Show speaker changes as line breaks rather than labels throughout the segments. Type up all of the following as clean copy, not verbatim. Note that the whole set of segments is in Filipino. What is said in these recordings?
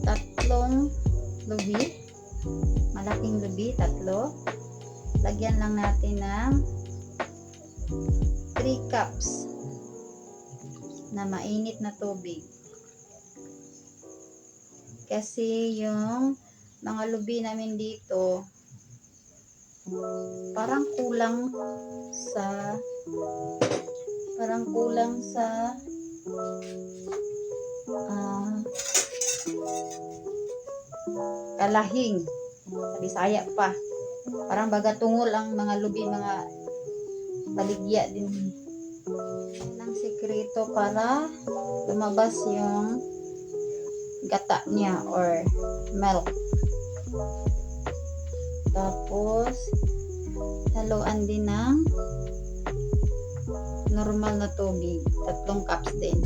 Tatlong lubi, malaking lubi, tatlo. Lagyan lang natin ng 3 cups na mainit na tubig. Kasi yung mga lubi namin dito parang kulang sa kalahing, sa Bisaya pa. Parang baga tungol ang mga lubi, mga baligya din. Ang sekreto para lumabas yung gata niya or milk. Tapos haluan din ng normal na tubig, 3 cups din.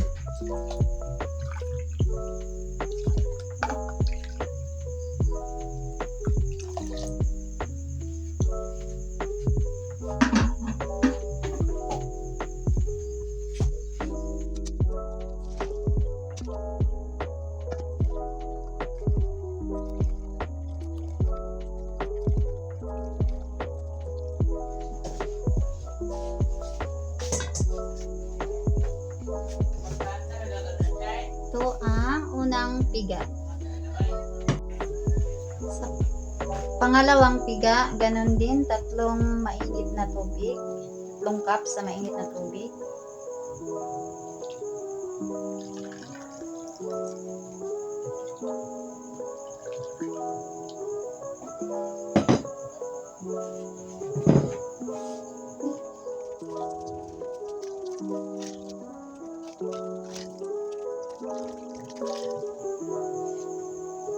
Ito ang unang piga. Sa pangalawang piga, ganun din, 3 mainit na tubig, 3 cups sa mainit na tubig.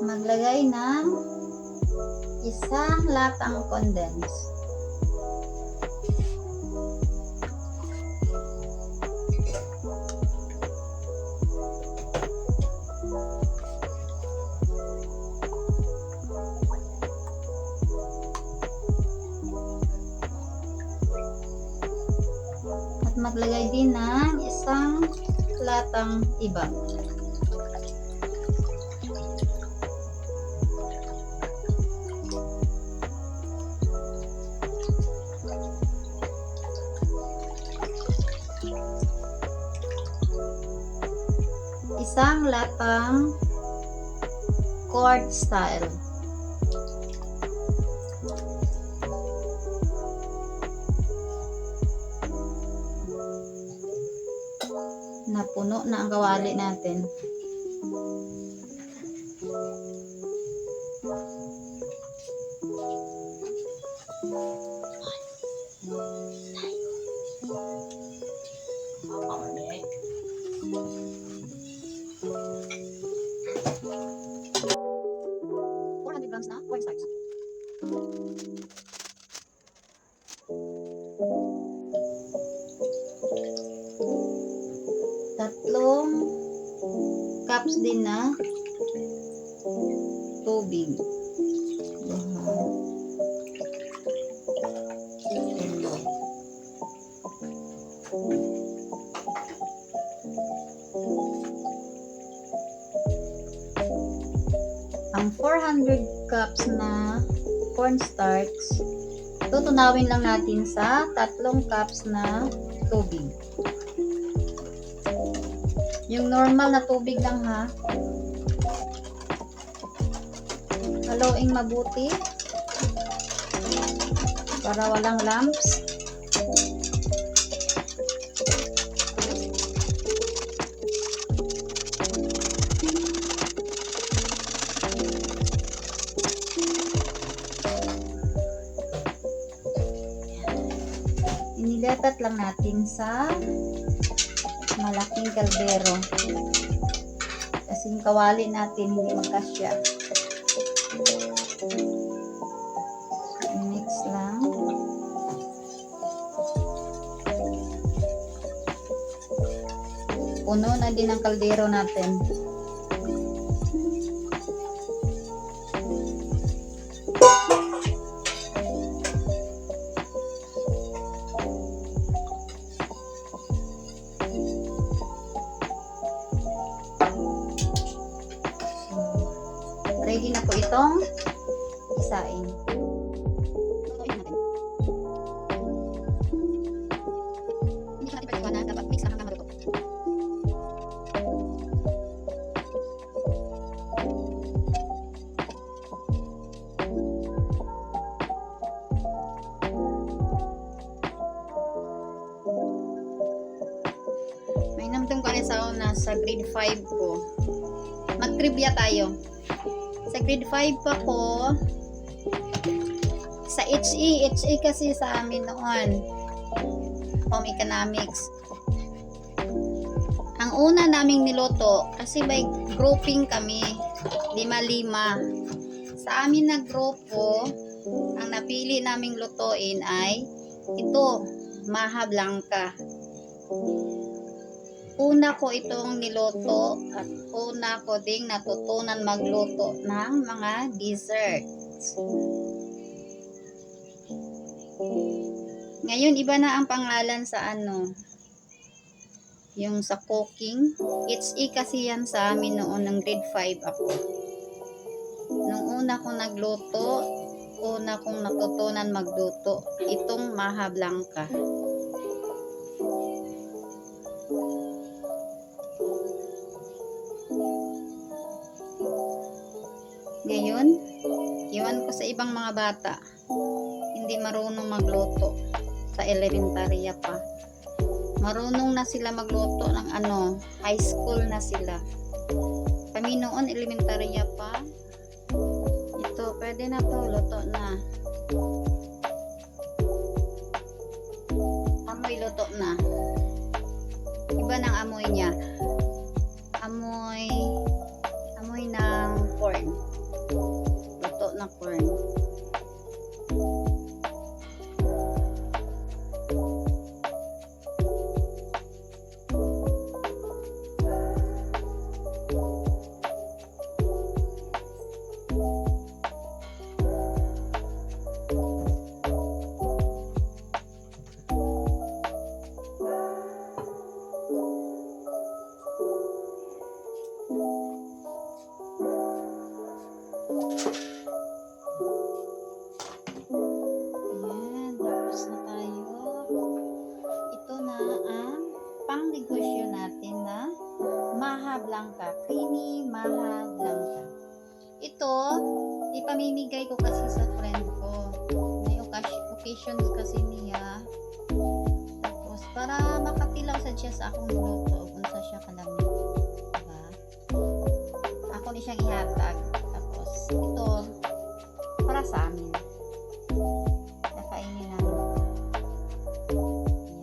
Maglagay ng 1 latang condense. At maglagay din ng 1 latang iba. Isang latang quart style. Napuno na ang kawali natin. Grams na cornstarch. Tatlong cups din na tubig. Ang 400 cups na cornstarch, tutunawin lang natin sa 3 cups na tubig. Yung normal na tubig lang ha. Haluin mabuti para walang lumps. Inilapat lang natin sa malaking kaldero kasi yung kawali natin hindi magkasya. Mix lang. Puno na din ang kaldero natin. itong isain. Hindi siya natin pwede na dapat mix lang hanggang maluto. May namtong ko sa una sa grade 5 ko. Mag-trivia tayo. Sa grade 5 pa ko, sa HE kasi sa amin noon, home economics. Ang una naming niloto, kasi by grouping kami, 5-5. Sa amin na grupo, ang napili naming lutuin ay ito, maha blanca. Una ko itong niloto at una ko ding natutunan magluto ng mga desserts. Ngayon, iba na ang pangalan sa yung sa cooking. HE kasi yan sa amin noon ng grade 5 ako. Nung una kong nagluto, una kong natutunan magluto, itong maha blanca. Ngayon, iwan ko sa ibang mga bata, hindi marunong magluto sa elementarya pa. Marunong na sila magluto ng high school na sila. Kami noon, elementarya pa. Ito, pwede na to, luto na. Amoy luto na. Iba ng amoy niya. Amoy ng corn. Luto na corn. Ayan, tapos na tayo. Ito na ang pang-negosyo natin na maha blanca, creamy maha blanca. Ito, ipamimigay ko kasi sa friend ko. May occasions kasi niya. Tapos, para makatilaw sa siya sa akong luto kung sa siya kalamit. Diba? Ako ni siyang ihatag. Tapos, ito, para sa amin. Nakainin namin.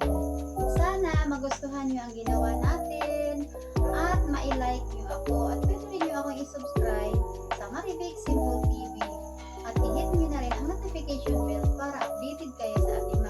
Ayan. Sana magustuhan nyo ang ginawa natin at ma-like nyo ako at pwede rin nyo akong i-subscribe sa Maribig Simple TV at i-hit nyo na rin ang notification bell para updated kayo sa ating